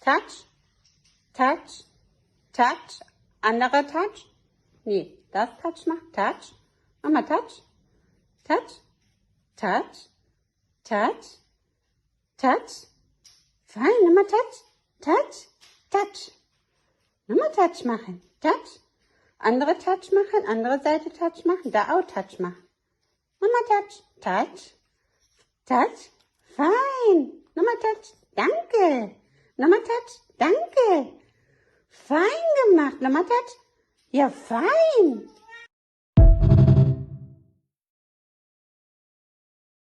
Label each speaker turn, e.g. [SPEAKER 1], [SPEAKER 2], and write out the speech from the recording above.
[SPEAKER 1] Touch, Touch, Touch. Anderer Touch. Nee, das Touch macht. Touch. Nochmal Touch. Touch, Touch, Touch, Touch. Fein, nochmal Touch, Touch, Touch. Nochmal Touch machen. Touch. Andere Touch machen, andere Seite Touch machen, da auch Touch machen. Nochmal Touch, Touch, Touch. Fein. Nochmal Touch, danke. Nochmal Touch, danke. Fein gemacht. Nochmal Touch. Ja, fein.